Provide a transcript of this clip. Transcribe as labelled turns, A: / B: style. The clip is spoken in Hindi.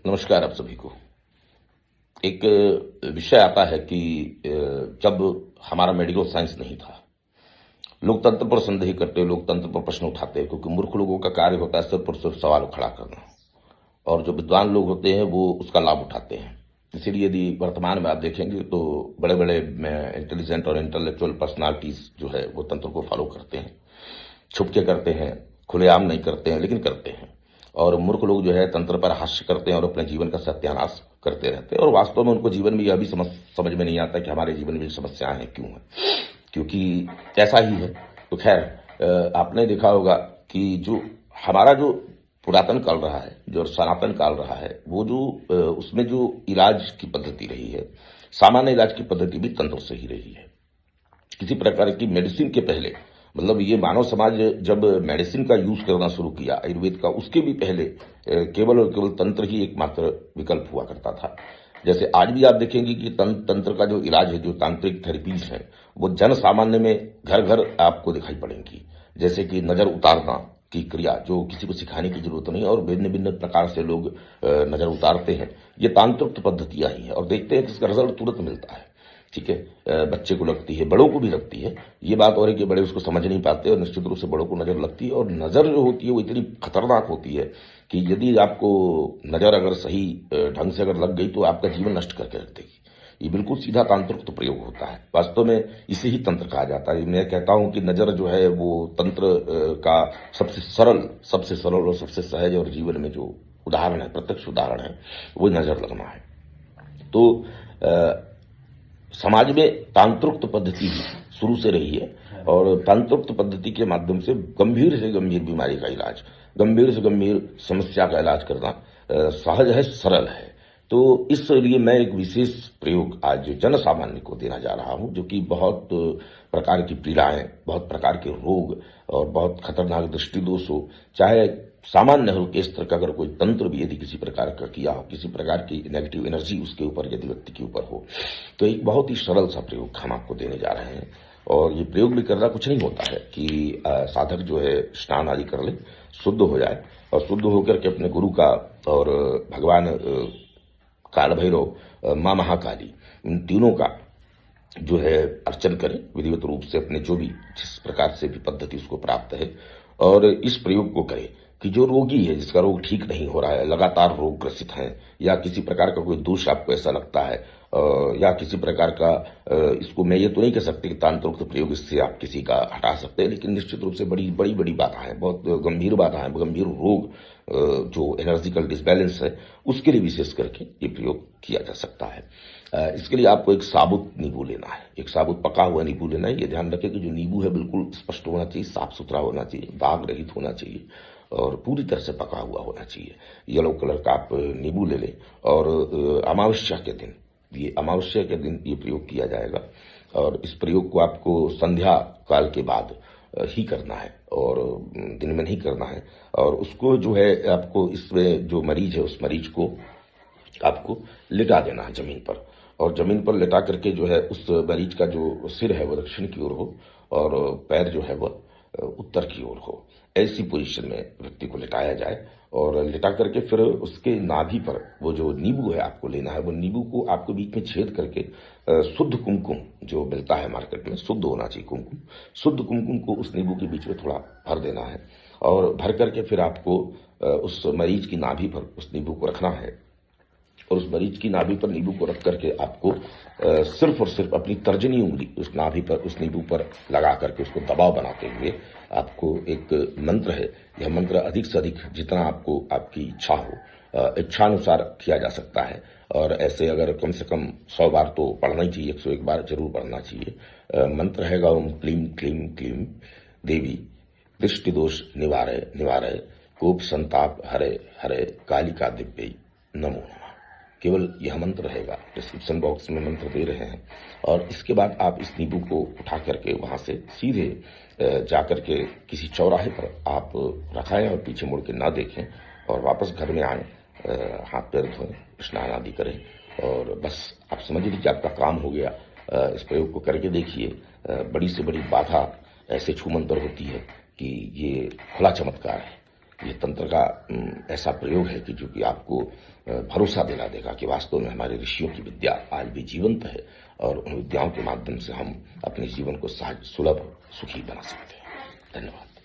A: नमस्कार आप सभी को। एक विषय आता है कि जब हमारा मेडिकल साइंस नहीं था, लोकतंत्र पर संदेह करते, लोकतंत्र पर प्रश्न उठाते, क्योंकि मूर्ख लोगों का कार्य होता है सिर्फ और सिर्फ सवाल खड़ा करना, और जो विद्वान लोग होते हैं वो उसका लाभ उठाते हैं। इसीलिए यदि वर्तमान में आप देखेंगे तो बड़े बड़े इंटेलिजेंट और इंटेलेक्चुअल पर्सनालिटीज जो है वो तंत्र को फॉलो करते हैं, छुप के करते हैं, खुलेआम नहीं करते हैं, लेकिन करते हैं। और मूर्ख लोग जो है तंत्र पर हास्य करते हैं और अपने जीवन का सत्यानाश करते रहते हैं, और वास्तव में उनको जीवन में यह भी समझ में नहीं आता कि हमारे जीवन में समस्याएं हैं क्यों है, क्योंकि ऐसा ही है। तो खैर, आपने देखा होगा कि जो हमारा जो पुरातन काल रहा है, जो सनातन काल रहा है, वो जो उसमें जो इलाज की पद्धति रही है, सामान्य इलाज की पद्धति भी तंत्र से ही रही है। किसी प्रकार की मेडिसिन के पहले, मतलब ये मानव समाज जब मेडिसिन का यूज करना शुरू किया आयुर्वेद का, उसके भी पहले केवल और केवल तंत्र ही एकमात्र विकल्प हुआ करता था। जैसे आज भी आप देखेंगे कि तंत्र का जो इलाज है, जो तांत्रिक थेरेपीज है, वो जन सामान्य में घर घर आपको दिखाई पड़ेंगी। जैसे कि नजर उतारना की क्रिया, जो किसी को सिखाने की जरूरत नहीं, और भिन्न भिन्न प्रकार से लोग नजर उतारते हैं। ये तांत्रिक पद्धतियां ही है, और देखते हैं कि इसका रिजल्ट तुरंत मिलता है। ठीक है, बच्चे को लगती है, बड़ों को भी लगती है। ये बात और है कि बड़े उसको समझ नहीं पाते, और निश्चित रूप से बड़ों को नजर लगती है। और नजर जो होती है वो इतनी खतरनाक होती है कि यदि आपको नजर अगर सही ढंग से अगर लग गई तो आपका जीवन नष्ट करके रख देगी। ये बिल्कुल सीधा तांत्रिक तो प्रयोग होता है। वास्तव में इसे ही तंत्र कहा जाता है। मैं कहता हूं कि नजर जो है वो तंत्र का सबसे सरल और सबसे सहज और जीवन में जो उदाहरण है, प्रत्यक्ष उदाहरण है, वो नजर लगना है। तो समाज में तांत्रिक पद्धति भी शुरू से रही है, और तांत्रिक पद्धति के माध्यम से गंभीर से गंभीर बीमारी का इलाज, गंभीर से गंभीर समस्या का इलाज करना सहज है, सरल है। तो इसलिए मैं एक विशेष प्रयोग आज जन सामान्य को देना जा रहा हूं, जो कि बहुत प्रकार की पीड़ाएं, बहुत प्रकार के रोग और बहुत खतरनाक दृष्टि दोष हो, चाहे सामान्य हल्के स्तर का अगर कोई तंत्र भी यदि किसी प्रकार का किया हो, किसी प्रकार की नेगेटिव एनर्जी उसके ऊपर यदि व्यक्ति के ऊपर हो, तो एक बहुत ही सरल सा प्रयोग हम आपको देने जा रहे हैं। और ये प्रयोग भी करना कुछ नहीं होता है कि साधक जो है स्नान आदि कर ले, शुद्ध हो जाए, और शुद्ध होकर के अपने गुरु का और भगवान काल भैरव, माँ महाकाली, इन तीनों का जो है अर्चन करें विधिवत रूप से, अपने जो भी जिस प्रकार से भी पद्धति उसको प्राप्त है, और इस प्रयोग को करें कि जो रोगी है, जिसका रोग ठीक नहीं हो रहा है, लगातार रोग ग्रसित है, या किसी प्रकार का कोई दोष आपको ऐसा लगता है, या किसी प्रकार का, इसको मैं ये तो नहीं कह सकते कि तांत्रिक प्रयोग इससे आप किसी का हटा सकते हैं, लेकिन निश्चित रूप से बड़ी बड़ी बड़ी बाधा है, बहुत गंभीर बाधा है, गंभीर रोग, जो एनर्जिकल डिसबैलेंस है, उसके लिए विशेष करके ये प्रयोग किया जा सकता है। इसके लिए आपको एक साबुत नींबू लेना है, एक साबुत पका हुआ नींबू लेना है। ये ध्यान रखें कि जो नींबू है बिल्कुल स्पष्ट होना चाहिए, साफ सुथरा होना चाहिए, दाग रहित होना चाहिए, और पूरी तरह से पका हुआ होना चाहिए। येलो कलर का आप नींबू ले लें, और अमावस्या के दिन, ये अमावस्या के दिन ये प्रयोग किया जाएगा, और इस प्रयोग को आपको संध्या काल के बाद ही करना है, और दिन में नहीं करना है। और उसको जो है आपको, इसमें जो मरीज है उस मरीज को आपको लिटा देना है जमीन पर, और जमीन पर लिटा करके जो है उस मरीज का जो सिर है वो दक्षिण की ओर हो, और पैर जो है वह उत्तर की ओर हो। ऐसी पोजीशन में व्यक्ति को लिटाया जाए, और लिटा करके फिर उसके नाभि पर वो जो नींबू है आपको लेना है, वो नींबू को आपको बीच में छेद करके शुद्ध कुमकुम जो मिलता है मार्केट में, शुद्ध होना चाहिए कुमकुम, शुद्ध कुमकुम को उस नींबू के बीच में थोड़ा भर देना है, और भर करके फिर आपको उस मरीज की नाभि पर उस नींबू को रखना है, और उस मरीज की नाभि पर नींबू को रख करके आपको सिर्फ और सिर्फ अपनी तर्जनी उंगली उस नाभि पर, उस नींबू पर लगा करके उसको दबाव बनाते हुए आपको एक मंत्र है, यह मंत्र अधिक से अधिक जितना आपको आपकी इच्छा हो, इच्छानुसार किया जा सकता है। और ऐसे अगर कम से कम 100 बार तो पढ़ना ही चाहिए, 101 बार जरूर पढ़ना चाहिए। मंत्र है ओम क्लीम क्लीम क्लीम देवी दृष्टि दोष निवारय निवारय कोप संताप हरे हरे कालिका दिव्य नमो नमः। केवल यह मंत्र रहेगा, डिस्क्रिप्शन बॉक्स में मंत्र दे रहे हैं। और इसके बाद आप इस नींबू को उठा करके वहां से सीधे जाकर के किसी चौराहे पर आप रखाएं, और पीछे मुड़ के ना देखें, और वापस घर में आए, हाथ पैर धोएं, स्नान आदि करें, और बस आप समझ लीजिए कि आपका काम हो गया। इस प्रयोग को करके देखिए। बड़ी से बड़ी बाधा ऐसे छूमंतर होती है कि ये खुला चमत्कार है। ये तंत्र का ऐसा प्रयोग है कि जो कि आपको भरोसा दिला देगा कि वास्तव में हमारे ऋषियों की विद्या आज भी जीवंत है और उन विद्याओं के माध्यम से हम अपने जीवन को सहज सुलभ सुखी बना सकते हैं। धन्यवाद।